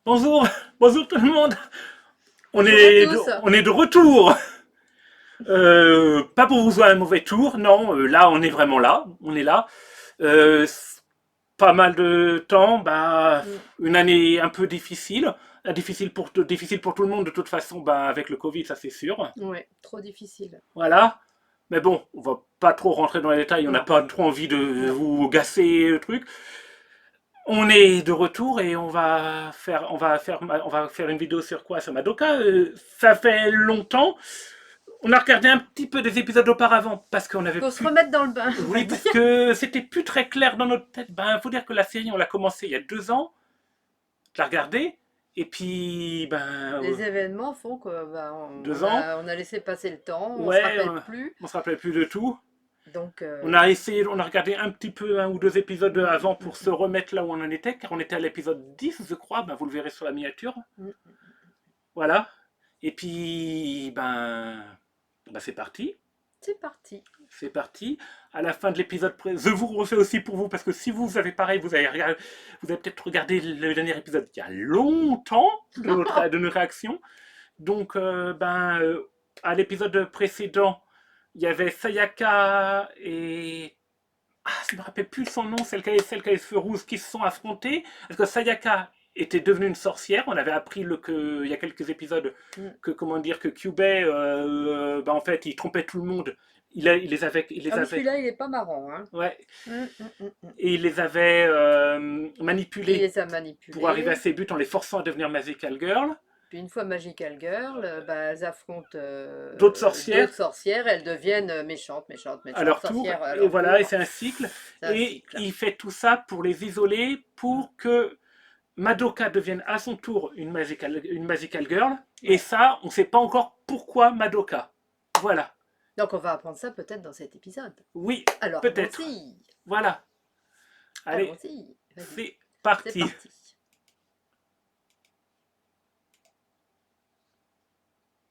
Bonjour, bonjour tout le monde. On Bonjour à est de, tous. on est de retour. Pas pour vous jouer un mauvais tour, non. Là, on est vraiment là. On est là. Pas mal de temps. Bah, Mm. une année un peu difficile. Difficile pour tout le monde de toute façon. Bah, avec le Covid, ça c'est sûr. Ouais, trop difficile. Voilà. Mais bon, on va pas trop rentrer dans les détails. On n'a Non, pas trop envie de non. vous gasser le truc. On est de retour et on va faire une vidéo sur quoi? Sur Madoka. Ça fait longtemps. On a regardé un petit peu des épisodes auparavant parce qu'on avait Faut se plus. remettre dans le bain, on va Oui, parce dire. que c'était plus très clair dans notre tête. Ben, faut dire que la série, on l'a commencé il y a 2 ans. Je l'ai regardé. Et puis, ben, Les événements font que bah, 2 ans. on a laissé passer le temps, on se Ouais, rappelle plus. on se rappelait plus de tout. Donc, On a essayé, on a regardé un petit peu, un ou deux épisodes mm, avant mm, pour se remettre là où on en était, car on était à l'épisode 10, je crois. Ben, vous le verrez sur la miniature. mm. Voilà. Et puis, ben c'est parti. C'est parti. C'est parti. À la fin de l'épisode, je vous refais aussi pour vous, parce que si vous avez pareil, vous avez peut-être regardé le dernier épisode il y a longtemps de nos réactions. Donc, à l'épisode précédent, il y avait Sayaka et. Ah, je ne me rappelle plus son nom, celle qui a les cheveux rouges, qui se sont affrontées. Parce que Sayaka était devenue une sorcière. On avait appris il y a quelques épisodes Mm. que, comment dire, que Kyubey, en fait, il trompait tout le monde. Il les avait, il les Ah oui, avait, celui-là, il est pas marrant, hein. ouais, Mm, mm, mm, mm. et il les avait Il manipulés les a pour arriver à manipulés. ses buts en les forçant à devenir Magical Girl. Puis une fois Magical Girl, bah, elles affrontent D'autres sorcières d'autres sorcières. Elles deviennent méchantes, méchantes, à méchantes. leur tour, Sorcières à et leur voilà, et tour. c'est un cycle. C'est un Et cycle. il fait tout ça pour les isoler, Mm. pour que Madoka devienne à son tour une Magical Girl. Et Ouais. ça, on ne sait pas encore pourquoi Madoka. Voilà. Donc on va apprendre ça peut-être dans cet épisode. Oui, Alors peut-être. allons-y, Voilà. Allez, allons-y, vas-y, c'est c'est parti. parti.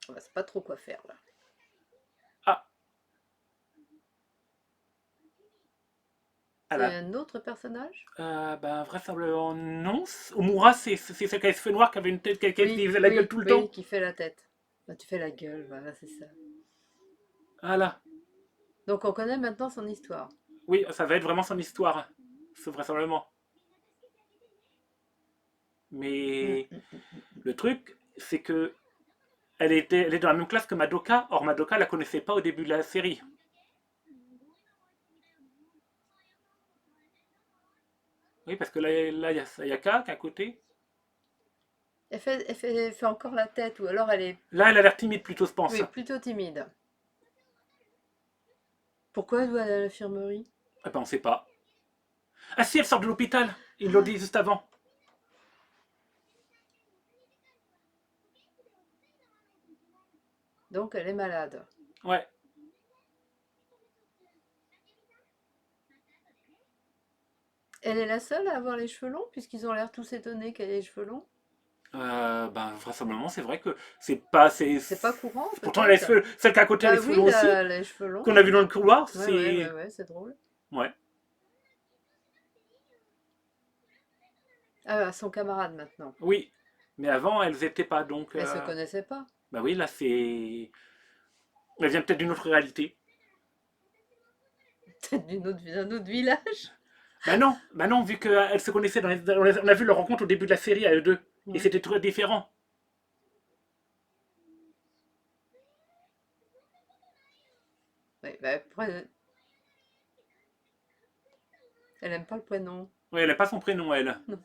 On ne sait pas trop quoi faire là. Ah, C'est alors. un autre personnage? Vraisemblablement non. Omura, c'est celle qui a les cheveux noirs, qui avait une tête, qui Oui, faisait la gueule oui, tout le oui, temps. qui fait la tête. Bah, tu fais la gueule, voilà, c'est ça. Voilà. Donc on connaît maintenant son histoire. Oui, ça va être vraiment son histoire. C'est vraisemblablement. Mm, Mais mm, mm, mm, mm. le truc, c'est que elle est dans la même classe que Madoka. Or, Madoka la connaissait pas au début de la série. Oui, parce que là, il y a Sayaka qui est à côté. Elle fait encore la tête, ou alors elle est, Là, elle a l'air timide plutôt, je pense. oui, plutôt timide. Pourquoi elle doit aller à l'infirmerie? Ah ben, on sait pas. Ah si, elle sort de l'hôpital. Ils l'ont Ah, dit juste avant. donc elle est malade. Ouais. Elle est la seule à avoir les cheveux longs, puisqu'ils ont l'air tous étonnés qu'elle ait les cheveux longs. Vraisemblablement, c'est vrai que c'est pas. C'est pas courant, Pourtant, elle a les peut-être. cheveux. Celle qui est à côté, elle a Bah les cheveux oui, longs aussi. les cheveux longs. Qu'on a vu dans le couloir, Ouais, ouais, c'est. ouais, ouais, c'est drôle. Ouais. Ah, son camarade maintenant. Oui. Mais avant, elles étaient pas, donc. Elle se connaissait pas. Bah oui, là, c'est. Elle vient peut-être d'une autre réalité. Peut-être d'un autre village. Bah non, vu qu'elles se connaissaient on a vu leur rencontre au début de la série à eux deux. Et Ouais. c'était très différent. Ouais, bah, après, elle aime pas le prénom. Oui, elle n'a pas son prénom, elle. Non.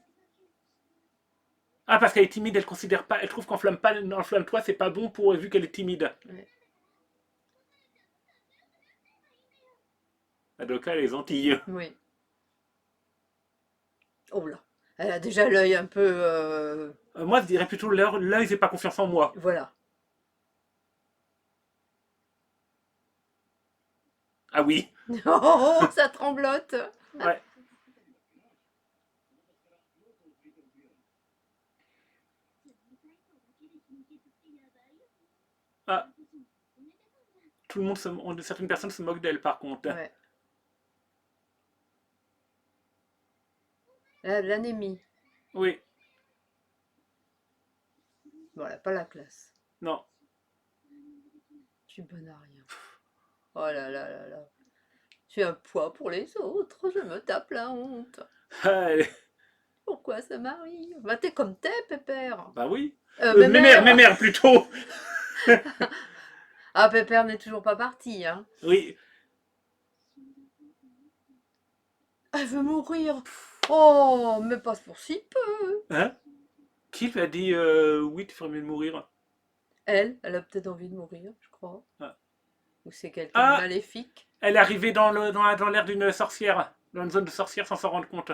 Ah, parce qu'elle est timide, elle considère pas. Elle trouve qu'enflamme-toi, c'est pas bon pour vu qu'elle est timide. Ouais. Madoka, elle est gentille. Oui. Oh là. Elle a déjà l'œil un peu. Moi, je dirais plutôt l'œil, j'ai pas confiance en moi. Voilà. Ah oui. Oh, ça tremblote. Ouais. Ah, tout le monde certaines personnes se moquent d'elle, par contre. Ouais. L'anémie. Oui. Bon, elle n'a pas la classe. Non. Je suis bonne à rien. Oh là là là là. Je suis un poids pour les autres. Je me tape la honte. Allez. Pourquoi ça m'arrive? Bah, t'es comme t'es, Pépère. Bah oui. Mémère. Mémère plutôt. Ah, Pépère n'est toujours pas parti, hein. Oui. Elle veut mourir. Oh, mais pas pour si peu. Hein? Qui lui a dit oui, tu ferais mieux de mourir? Elle a peut-être envie de mourir, je crois. Ah, Ou c'est quelqu'un de Ah, maléfique. elle est arrivée dans l'air d'une sorcière, dans une zone de sorcière sans s'en rendre compte.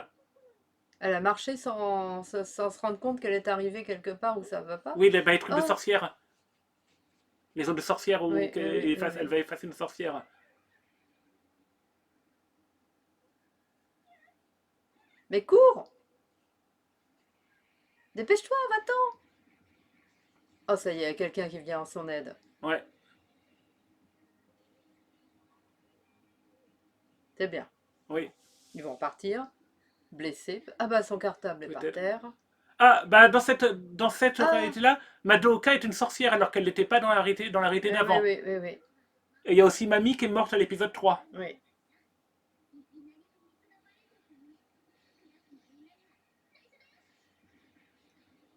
Elle a marché sans se rendre compte qu'elle est arrivée quelque part où ça va pas. Oui, les trucs de Oh, sorcière. Les zones de sorcière où oui, oui, oui, oui, elle oui. va effacer une sorcière. Mais cours! Dépêche-toi, va-t'en! Oh, ça y est, il y a quelqu'un qui vient en son aide. Ouais, C'est bien. oui, Ils vont partir, blessés. Ah bah, son cartable est par peut-être. terre. Ah, bah dans cette Ah! réalité-là, Madoka est une sorcière alors qu'elle n'était pas dans la réalité Oui, oui, d'avant. oui, oui, oui. Et il y a aussi Mamie qui est morte à l'épisode 3. Oui.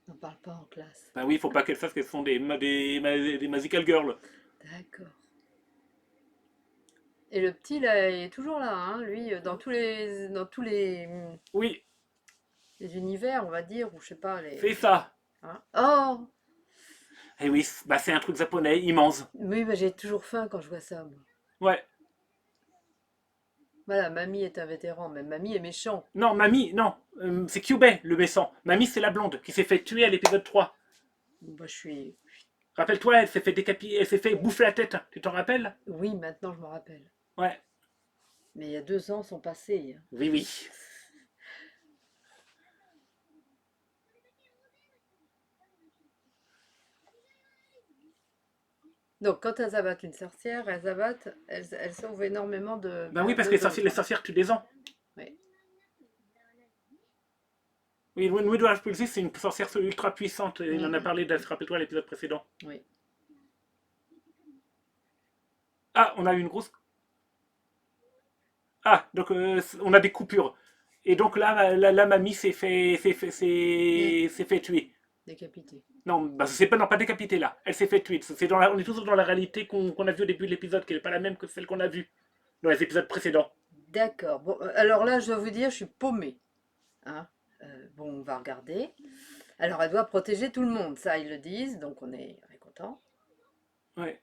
N'en parle pas en classe. Bah oui, il faut pas qu'elle sache qu'elles sont des Magical Girls. D'accord. Et le petit, là, il est toujours là, hein, lui, dans tous Oui, les univers, on va dire, ou je sais pas, c'est les... ça. Hein. Oh! Et oui, bah c'est un truc japonais immense. Oui, bah, j'ai toujours faim quand je vois ça, moi. Ouais. Voilà, Mamie est un vétéran, mais Mamie est méchant. Non, Mamie, non. C'est Kyubey, le méchant. Mamie, c'est la blonde qui s'est fait tuer à l'épisode 3. Moi, je suis... Rappelle-toi, elle s'est fait décapiter, elle s'est fait bouffer la tête. Tu t'en rappelles? Oui, maintenant, je me rappelle. Ouais. Mais il y a 2 ans sont passés. Oui, oui. Donc, quand elles abattent une sorcière, elles sauvent énormément Ben oui, parce que d'autres. les sorcières tuent des ans. Oui. Oui, Widow Pulsis, c'est une sorcière ultra puissante. Il en a Mm, parlé, rappelle-toi, à l'épisode précédent. oui. Ah, on a eu une grosse. Ah, donc on a des coupures. Et donc là, la mamie Mm, s'est fait tuer. décapité. Non, bah, c'est pas, non, pas décapité là. Elle s'est fait tuer. On est toujours dans la réalité qu'on a vue au début de l'épisode, qui n'est pas la même que celle qu'on a vue dans les épisodes précédents. D'accord. Bon, alors là, je dois vous dire, je suis paumée. Hein. Bon, on va regarder. Alors, elle doit protéger tout le monde, ça, ils le disent, donc on est content. Ouais.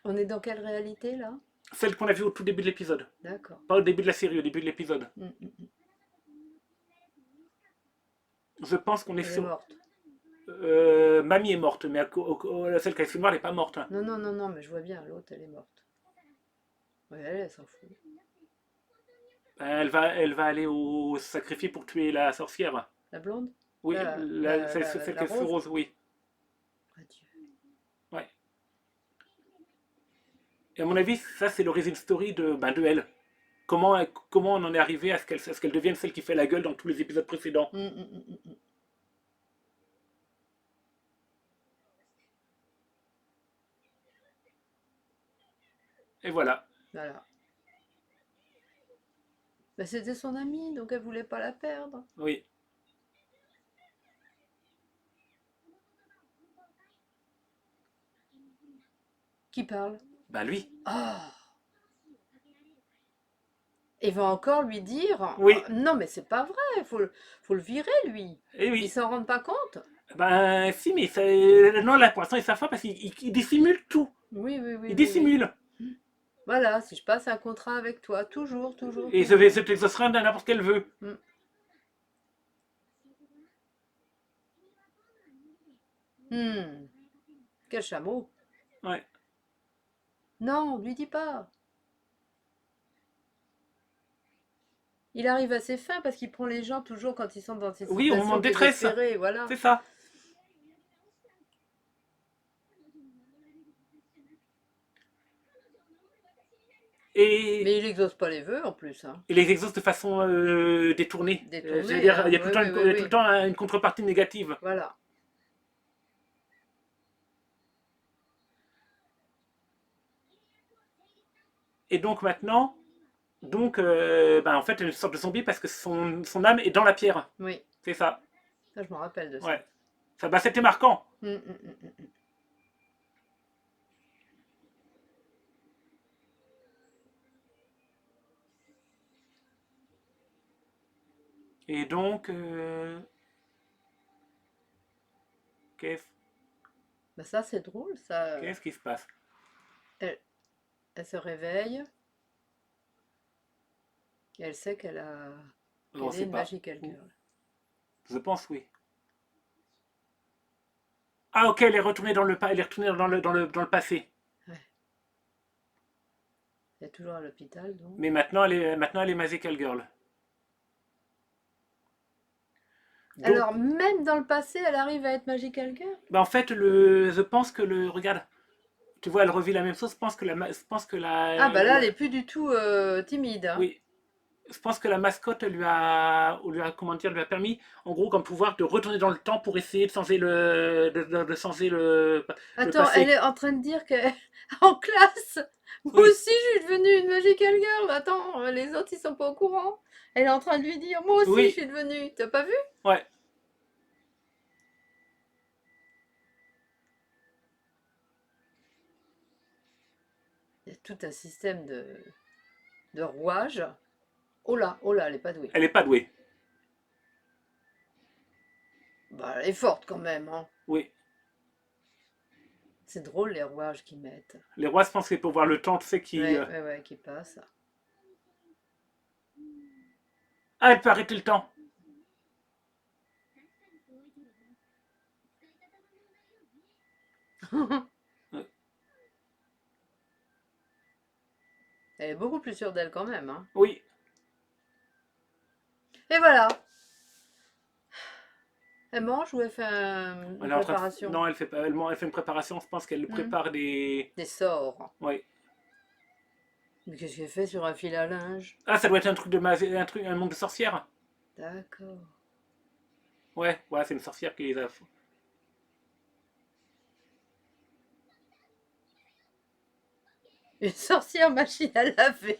On est dans quelle réalité, là? Celle qu'on a vue au tout début de l'épisode. D'accord. Pas au début de la série, au début de l'épisode. Mm, mm, mm. Je pense qu'on est Elle est sur. morte. Mamie est morte, mais celle qui a fait noire, elle n'est pas morte. Non, non, non, non, mais je vois bien, l'autre, elle est morte. Oui, elle s'en fout. Elle va aller au sacrifice pour tuer la sorcière. La blonde? Oui, celle qui La est sous rose? rose, oui. Adieu. Ouais. Et à mon avis, ça, c'est l'origin story de elle. Comment on en est arrivé à ce qu'elle devienne celle qui fait la gueule dans tous les épisodes précédents. Mm, mm, mm, mm, mm. Et voilà. Voilà. Bah, c'était son amie, donc elle voulait pas la perdre. Oui. Qui parle? Bah lui. Ah! Il va encore lui dire, Oui. non mais c'est pas vrai, faut le virer lui. Et Ils oui. s'en rendent pas compte? Ben si, mais non, là, pour l'instant, ils savent pas parce qu'il dissimule tout. Oui, oui, oui, Il oui, oui. dissimule. Voilà, si je passe un contrat avec toi, toujours, toujours, Et toujours. cette exaucera n'importe qu'elle veut. Mm. Hmm. Quel chameau. Ouais. Non, lui dis pas. Il arrive à ses fins parce qu'il prend les gens toujours quand ils sont dans ces Oui, au moment situations de détresse. désespérées, voilà. C'est ça. Mais Et. il exauce pas les vœux en plus. Hein. Il les exauce de façon détournée. Détournée, Je veux dire, hein. il y a tout le temps, Oui, une, oui, il y a oui, tout le temps une contrepartie négative. Voilà. Et donc maintenant, en fait, elle est une sorte de zombie parce que son âme est dans la pierre. Oui, C'est ça. ça je me rappelle de ça. Ouais. Ça, c'était marquant. Hum, hum, hum, hum. Et donc, qu'est-ce Ben ça c'est drôle, ça. qu'est-ce qui se passe? Elle, elle se réveille et elle sait qu'elle On ne est sait une pas. magical girl. Je pense oui. Ah ok, elle est retournée elle est retournée dans le passé. Ouais. Elle est toujours à l'hôpital donc. Mais maintenant elle est Magical Girl. Donc, Alors même dans le passé, elle arrive à être magical girl. en fait, je pense que regarde, tu vois, elle revit la même chose. Je pense que Ah bah là, elle est plus du tout timide. Hein. oui, je pense que la mascotte comment dire, lui a permis, en gros, comme pouvoir de retourner dans le temps pour essayer de changer de changer le Attends, passé. elle est en train de dire qu'en classe, moi Oui, aussi je suis devenue une magical girl. Attends, les autres ils sont pas au courant. Elle est en train de lui dire, moi aussi je oui, suis devenue. T'as pas vu? ouais. Il y a tout un système de rouage. Oh là, elle est pas douée. Elle est pas douée. Bah, elle est forte quand même. Hein. Oui. C'est drôle les rouages qu'ils mettent. Les rois, je pense que c'est pour voir le temps, tu sais, qui. Ouais, qui passent. Ah, elle peut arrêter le temps. Elle est beaucoup plus sûre d'elle quand même. Hein. Oui. Et voilà. Elle mange ou elle fait une Elle est en train de... préparation? Non, elle fait, pas... elle fait une préparation. Je pense qu'elle prépare des. Des sorts. Oui. Mais qu'est-ce qu'elle fait sur un fil à linge? Ah, ça doit être un truc un monde de sorcières. D'accord. Ouais, c'est une sorcière qui les a. Une sorcière machine à laver.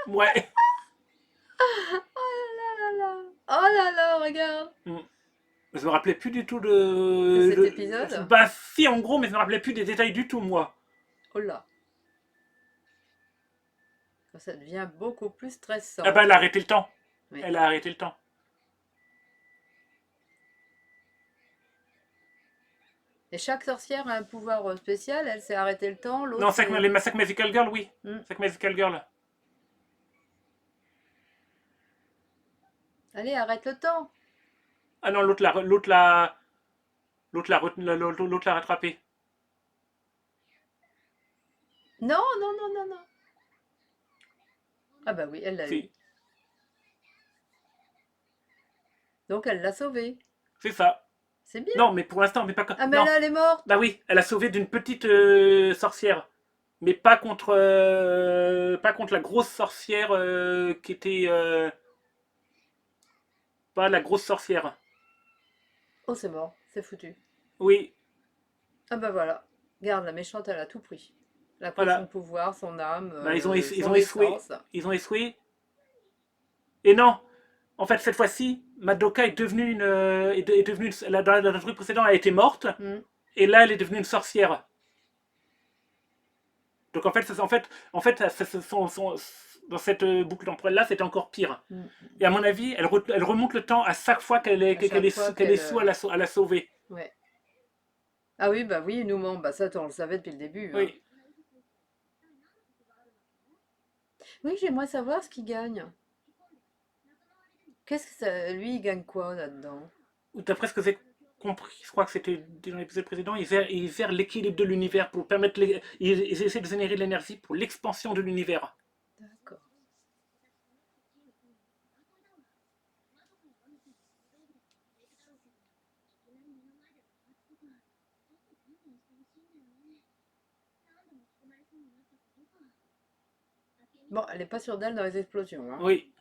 Ouais. Oh là là. Oh là là, regarde. Mm. Je me rappelais plus du tout De cet épisode? Bah si, en gros, mais je me rappelais plus des détails du tout, moi. Oh là. Ça devient beaucoup plus stressant. Ah bah elle a arrêté le temps. Oui. Elle a arrêté le temps. Et chaque sorcière a un pouvoir spécial. Elle s'est arrêté le temps. L'autre. Non, les Massacre Magical Girl, oui. Hmm. Massacre Magical Girl. Allez, arrête le temps. Ah non, l'autre l'a rattrapé. Non, non, non, non, non. Ah bah oui, elle l'a eu. Si, Donc elle l'a sauvée. c'est ça. C'est bien. Non, mais pour l'instant, mais pas. Ah mais Non. là, elle est morte. Bah oui, elle a sauvé d'une petite sorcière. Mais pas contre la grosse sorcière qui était. Pas la grosse sorcière. Oh, c'est mort. C'est foutu. Oui, Ah bah voilà. Garde, la méchante, elle a tout pris. Elle a pris son voilà. pouvoir, son âme, Bah, ils ont son échoué. essence. Ils ont échoué. Et non, en fait, cette fois-ci, Madoka est devenue une. Est devenue dans le truc précédent, elle a été morte. Hmm. Et là, elle est devenue une sorcière. Donc en fait dans cette boucle temporelle-là, c'était encore pire. Hmm. Et à mon avis, elle remonte le temps à chaque fois qu'elle est, À chaque fois qu'elle est qu'elle, sous à la sauver. Ouais. Ah oui, bah oui, nous ment. Bah ça, on le savait depuis le début. Hein. Oui. Oui, j'aimerais savoir ce qu'il gagne. Qu'est-ce que ça... Lui, il gagne quoi là-dedans? D'après ce que j'ai compris, je crois que c'était dans l'épisode précédent, ils gèrent l'équilibre de l'univers pour permettre. Ils essaient de générer de l'énergie pour l'expansion de l'univers. D'accord. Bon, elle n'est pas sûre d'elle dans les explosions, hein. Oui,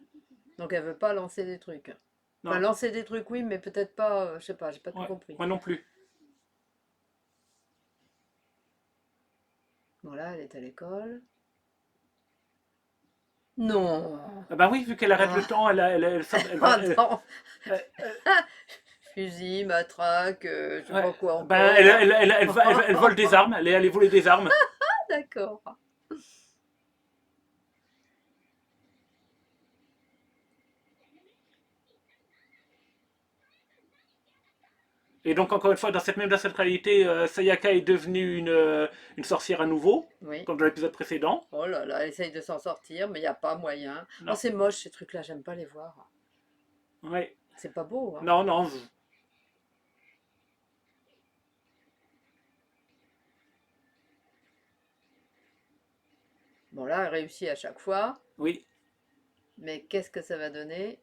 Donc elle veut pas lancer des trucs. Enfin, non, lancer des trucs, oui, mais peut-être pas, je sais pas, j'ai pas tout ouais, compris. moi non plus. Bon, là, elle est à l'école. Non! Ah bah oui, vu qu'elle arrête le Ah, temps, elle va. attends! Elle- elle- Fusil, matraque, je sais ouais. pas quoi Ben, encore. elle vole des armes, elle est allée voler des armes. D'accord. Et donc, encore une fois, dans cette réalité, Sayaka est devenue une sorcière à nouveau, Oui. comme dans l'épisode précédent. Oh là là, elle essaye de s'en sortir, mais il n'y a pas moyen. Oh, Non. c'est moche ces trucs-là, j'aime pas les voir. Ouais. C'est pas beau, hein. Non, non. Bon, là, elle réussit à chaque fois, Oui. mais qu'est-ce que ça va donner?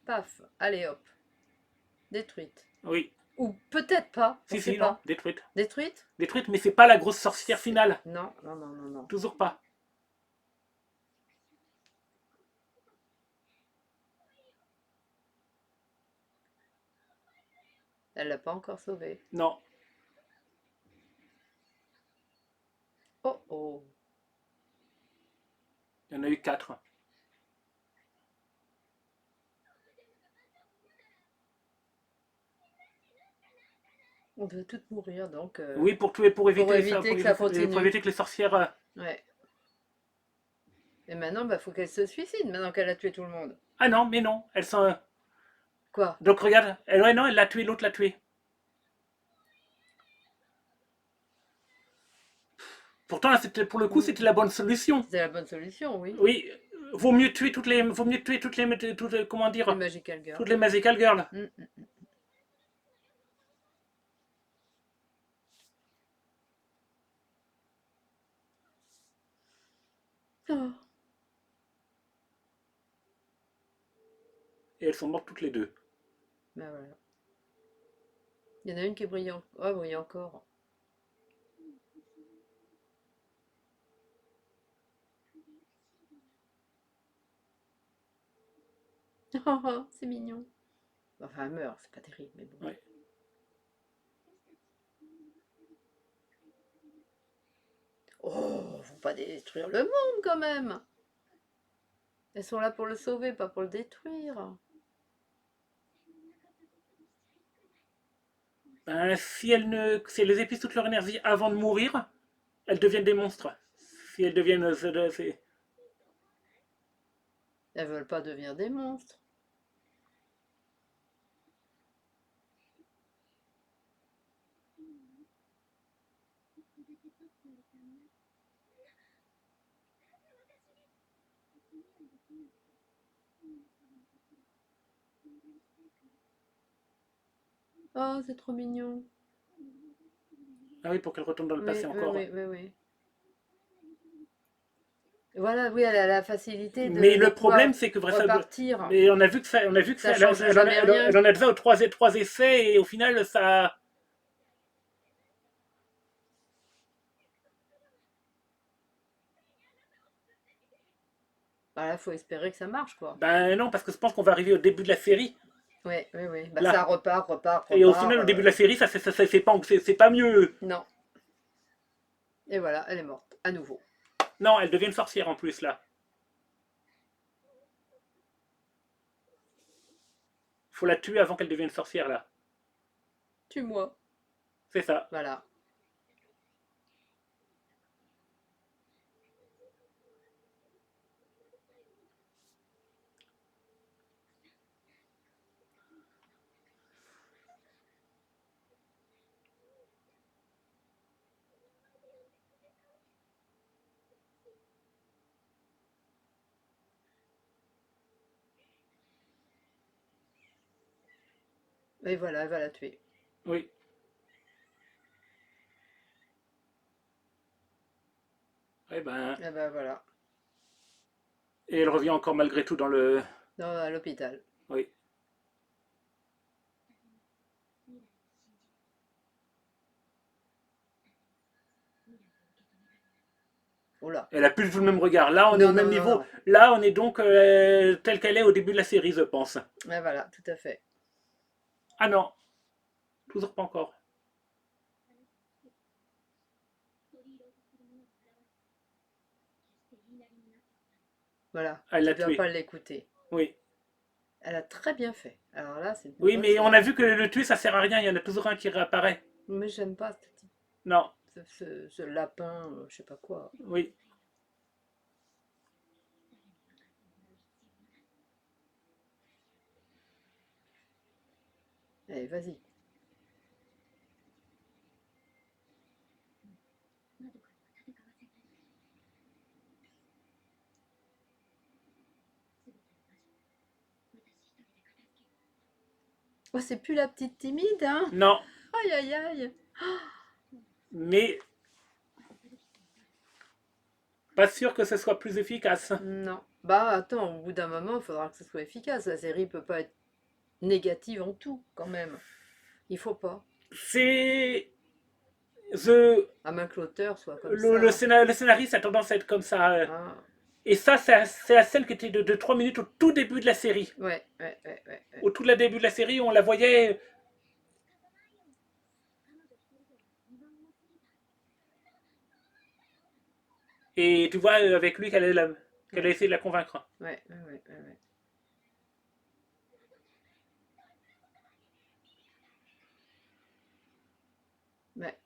Paf, allez hop, détruite. Oui. Ou peut-être pas, on Si, sait si, non. pas. Détruite. Détruite? Détruite, mais c'est pas la grosse sorcière finale. Non, non, non, non, non. Toujours pas. Elle l'a pas encore sauvée. Non. Oh oh. Il y en a eu 4. On veut toutes mourir, donc Oui, pour tuer, pour éviter, éviter que ça pour continue. éviter que les sorcières. Ouais. Et maintenant, bah, faut qu'elle se suicide, maintenant qu'elle a tué tout le monde. Ah non, mais non. Elles sont. Quoi? Donc regarde. Ouais, non, elle l'a tué, l'autre l'a tué. Pourtant, pour le coup, c'était la bonne solution. C'est la bonne solution, oui. Oui, vaut mieux tuer comment Les dire, Magical Girls. toutes les Magical Girls. Mm, mm. Oh, Et elles sont mortes toutes les deux. ben voilà. Il y en a une qui brille, oh, brille encore. Oh, oh, c'est mignon. Enfin, elle meurt, c'est pas terrible, mais bon. Ouais. Oh, faut pas détruire le monde quand même. Elles sont là pour le sauver, pas pour le détruire. Ben, si elles les épuisent toute leur énergie avant de mourir, elles deviennent des monstres. Si elles deviennent. Elles veulent pas devenir des monstres. Oh, c'est trop mignon. Ah oui, pour qu'elles retournent dans le Oui, passé oui, encore. oui, oui, oui. Voilà, oui, elle a la facilité Mais de le problème, pouvoir c'est que repartir. mais on a vu que Ça change jamais rien. elle en a déjà aux trois essais et au final, ça. Voilà, faut espérer que ça marche, quoi. Ben non, parce que je pense qu'on va arriver au début de la série. Oui, oui, oui. Bah, Là. ça repart, repart, Et au repart. final, au début de la série, c'est pas mieux. Non. Et voilà, elle est morte, à nouveau. Non, elle devient une sorcière en plus, là. Faut la tuer avant qu'elle devienne sorcière, là. Tue-moi. C'est ça. Voilà. Et voilà, elle va la tuer. Oui. Eh ben, Et ben voilà, et elle revient encore malgré tout dans le. à l'hôpital. Oui. Oh là. Elle a plus du tout le même regard. Là, on est Non, au même non, non, niveau. non. Là, on est donc telle qu'elle est au début de la série, je pense. Ouais, voilà, tout à fait. Ah non, toujours pas encore. Voilà, Elle tu l'a dois tué. pas l'écouter. Oui. Elle a très bien fait. Alors là, c'est une Oui, bonne mais on chose. a vu que le tuer, ça sert à rien. Il y en a toujours un qui réapparaît. Mais j'aime pas Non. ce lapin, je sais pas quoi. Oui. Allez, vas-y. Oh, c'est plus la petite timide, hein? Non. Aïe, aïe, aïe. Mais pas sûr que ce soit plus efficace. Non. Bah, attends, au bout d'un moment, il faudra que ce soit efficace. La série peut pas être négative en tout, quand même. Il faut pas. C'est. The... À moins que l'auteur soit comme Le, ça. le scénariste a tendance à être comme ça. Ah, Et ça, c'est la scène qui était de 3 minutes au tout début de la série. ouais, ouais, ouais, ouais, ouais. Au tout début de la série, on la voyait. Et tu vois avec lui qu'elle a Ouais, essayé de la convaincre. ouais, ouais, ouais, ouais, ouais. Ouais.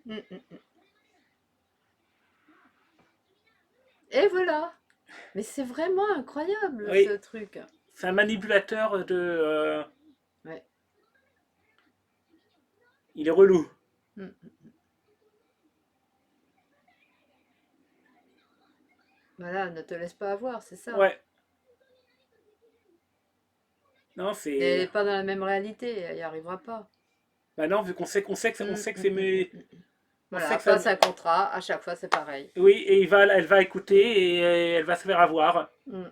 Mm. Et voilà. Mais c'est vraiment incroyable, ce Oui, truc. c'est un manipulateur de. Ouais. Il est relou. Mm. Voilà, ne te laisse pas avoir, c'est ça. Ouais. Non, Et elle c'est. n'est pas dans la même réalité, elle n'y arrivera pas. Bah non, vu on sait que c'est. Mm. On sait Voilà, que ça. passe un contrat, à chaque fois c'est pareil. Oui, et elle va écouter et elle va se faire avoir. Mm.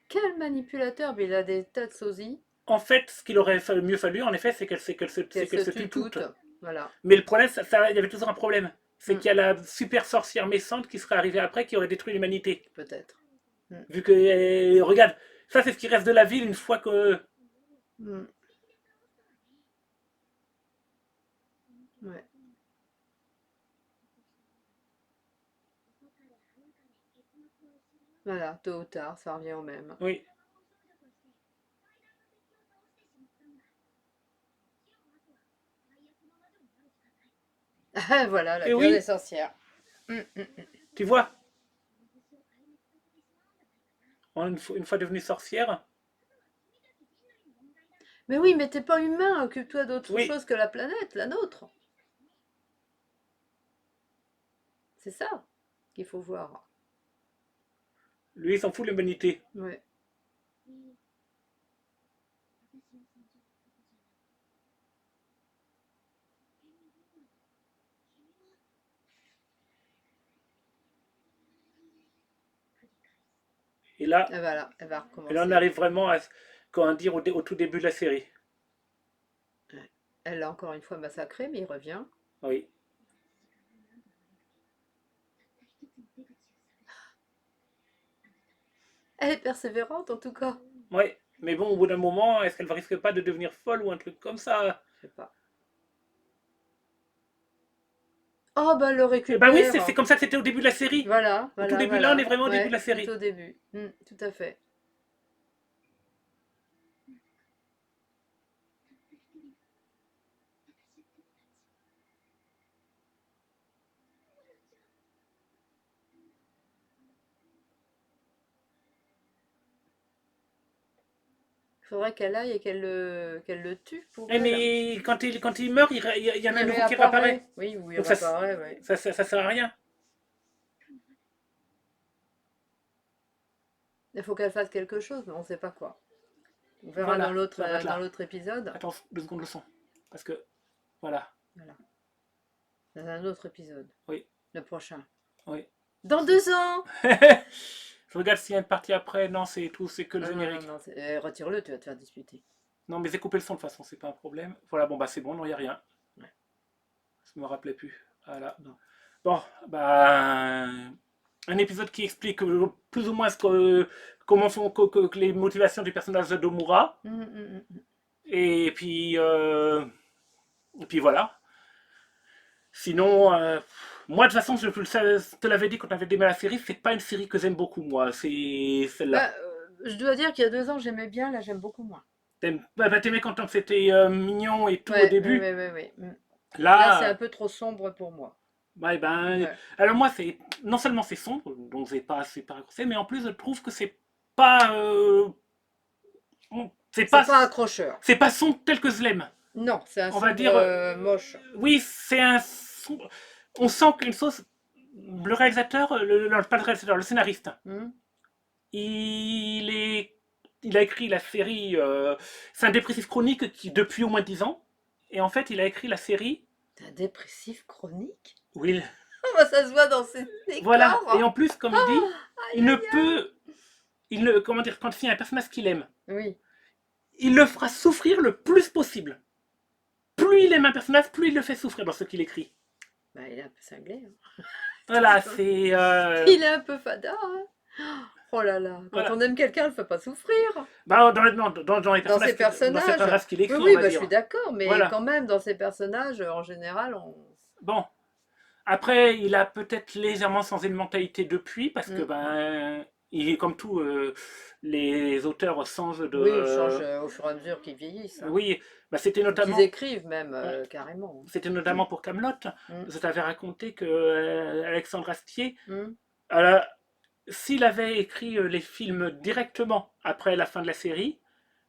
Quel manipulateur, mais il a des tas de sosies, En fait, ce qu'il aurait mieux fallu, en effet, qu'elle c'est se qu'elle se tue tue toute. toutes. Voilà. Mais le problème, il y avait toujours un problème. C'est Mm. qu'il y a la super sorcière méchante qui serait arrivée après, qui aurait détruit l'humanité. Peut-être. Mm. Vu que, regarde, ça c'est ce qui reste de la ville une fois que. Mm. Ouais. Voilà, tôt ou tard, ça revient au même. Oui. Voilà, la Et gueule des oui, sorcières. Mm. tu vois, une fois devenue sorcière, Mais oui, mais t'es pas humain, occupe-toi d'autre oui, chose que la planète, la nôtre. C'est ça qu'il faut voir. lui il s'en fout de l'humanité. Ouais. Et Et voilà, elle va là on recommencer. arrive vraiment à, comment dire, au tout début de la série. Ouais. Elle l'a encore une fois massacré, mais il revient. Oui. Elle est persévérante en tout cas. Oui. Mais bon, au bout d'un moment, est-ce qu'elle ne risque pas de devenir folle ou un truc comme ça? Je sais pas. Oh bah elle le Eh ben oui, récupère. c'est comme ça que c'était au début de la série. Voilà, Au tout voilà, début, là, on est voilà. vraiment au début de Ouais, la tout série. au début. Tout à fait. Il faudrait qu'elle aille et qu'elle le tue pour Eh, elle. mais quand il meurt, il y en a Il un nouveau qui réapparaît. réapparaît. Oui, oui, il Donc réapparaît, oui. ça sert à rien. Il faut qu'elle fasse quelque chose, mais on ne sait pas quoi. On verra Voilà, tu arrêtes dans là. l'autre épisode. Attends 2 secondes le son. Parce que, voilà. Voilà. Dans un autre épisode. Oui, Le prochain. oui. Dans 2 ans. Je regarde s'il y a une partie après. Non, c'est tout, c'est que le Non, non, non, générique. non. Retire-le, tu vas te faire disputer. Non, mais j'ai coupé le son de toute façon, c'est pas un problème. Voilà, bon, bah c'est bon, non, il n'y a rien. Ouais. Je me rappelais plus. Voilà. Bon. Bon, bah. Un épisode qui explique plus ou moins comment font que les motivations du personnage d'Omura. Et puis. Et puis voilà. Sinon, moi de toute façon, je te l'avais dit quand on avait démarré la série, c'est pas une série que j'aime beaucoup, moi. C'est celle-là. Bah, je dois dire qu'il y a 2 ans, j'aimais bien, là, j'aime beaucoup moins. T'aimais quand c'était mignon et tout au Ouais, début. ouais. Là, c'est un Là, peu trop sombre pour moi. ouais, ben, Ouais. alors moi, c'est non seulement c'est sombre, donc c'est pas raccourci, mais en plus, je trouve que c'est pas, C'est pas accrocheur. c'est pas sombre tel que je l'aime. Non, c'est un On va sombre dire, moche. oui, c'est un sombre. On sent qu'une sauce. Le réalisateur, non, pas le réalisateur, le scénariste, Hmm. il est, il a écrit la série. C'est un dépressif chronique qui depuis au moins 10 ans, et en fait, il a écrit la série. T'es un dépressif chronique? Oui, Oh, bah, ça se voit dans ses voilà. Et décors. en plus, comme il dit, il ne peut, comment dire, quand il y a un personnage qu'il aime, Oui. il le fera souffrir le plus possible. Plus il aime un personnage, plus il le fait souffrir dans ce qu'il écrit. Bah, il est un peu cinglé, hein. Voilà, c'est. Il est un peu fada, hein. Oh là là, quand Voilà. on aime quelqu'un, il ne fait pas souffrir. Bah, dans les Dans personnages, ses dans ces personnages. personnages qu'il Oui, écrit, on oui, va bah, je dire. suis d'accord, mais Voilà. quand même, dans ses personnages, en général, Bon. Après, il a peut-être légèrement changé de mentalité depuis, parce que, Mm. ben, il est comme tout, les auteurs changent de. Oui, ils changent au fur et à mesure qu'ils vieillissent, hein. Oui, bah, c'était Ou qu'ils notamment. écrivent même, Ouais. carrément. C'était notamment pour Camelot. Mm. Je t'avais raconté que Alexandre Astier, Mm. euh, s'il avait écrit les films directement après la fin de la série,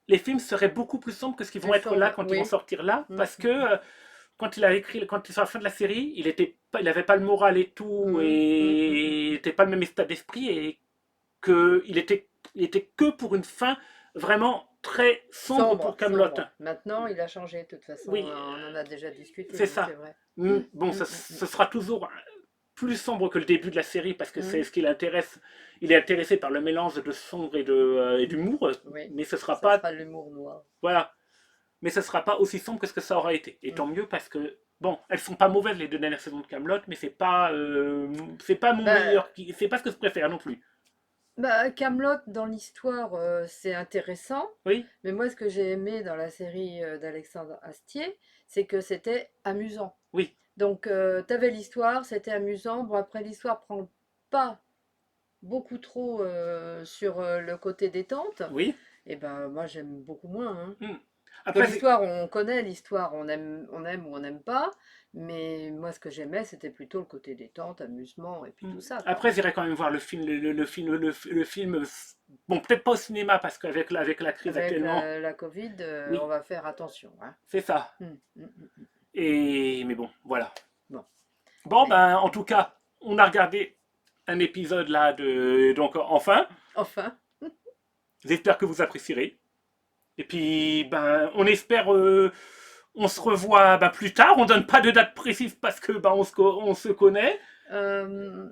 les films seraient beaucoup plus sombres que ce qu'ils vont Plus être là sombre, quand ils vont oui. sortir là, Mm. parce que quand il a écrit, quand il sur la fin de la série, il avait pas le moral et tout, et il n'était pas le même état d'esprit, et que il était que pour une fin vraiment très sombre pour Camelot. Sombre. Maintenant, il a changé, de toute façon. Oui, On en a déjà discuté, c'est oui, c'est ça. vrai. Bon, Mm, ce sera toujours plus sombre que le début de la série parce que c'est mm. ce qui l'intéresse. Il est intéressé par le mélange de sombre et d'humour, Oui, mais ce sera ça pas, sera l'humour noir. voilà, mais ce sera pas aussi sombre que ce que ça aura été. Et tant mieux parce que bon, elles sont pas mauvaises les 2 dernières saisons de Camelot, mais c'est pas mon Bah, meilleur, c'est pas ce que je préfère non plus. Bah, Camelot dans l'histoire, c'est intéressant, Oui, mais moi ce que j'ai aimé dans la série d'Alexandre Astier, c'est que c'était amusant. oui, Donc t'avais l'histoire, c'était amusant. Bon après l'histoire prend pas beaucoup trop sur le côté détente. oui. Et ben moi j'aime beaucoup moins, hein. Hmm. Que Après, l'histoire, on connaît l'histoire, on aime ou on n'aime pas. Mais moi ce que j'aimais, c'était plutôt le côté détente, amusement et puis tout ça, quoi. après j'irai quand même voir le film, le film. Bon, peut-être pas au cinéma parce qu'avec avec la crise Avec actuellement, la Covid, on oui, va faire attention, hein. c'est ça. Hum, hum, hum. Et mais bon, voilà. Bon, Bon, mais ben, en tout cas, on a regardé un épisode là de. Donc, enfin, enfin, j'espère que vous apprécierez. Et puis, ben, on espère. On se revoit ben, plus tard. On donne pas de date précise parce que ben, on se connaît. euh,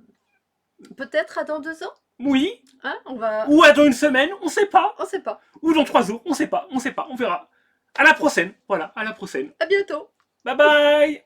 peut-être à dans 2 ans, Oui. hein, on va, Ou à dans une semaine, on sait pas. on sait pas. Ou dans 3 jours, on sait pas. On sait pas. On verra. À la prochaine. Voilà, à la prochaine. À bientôt. Bye bye.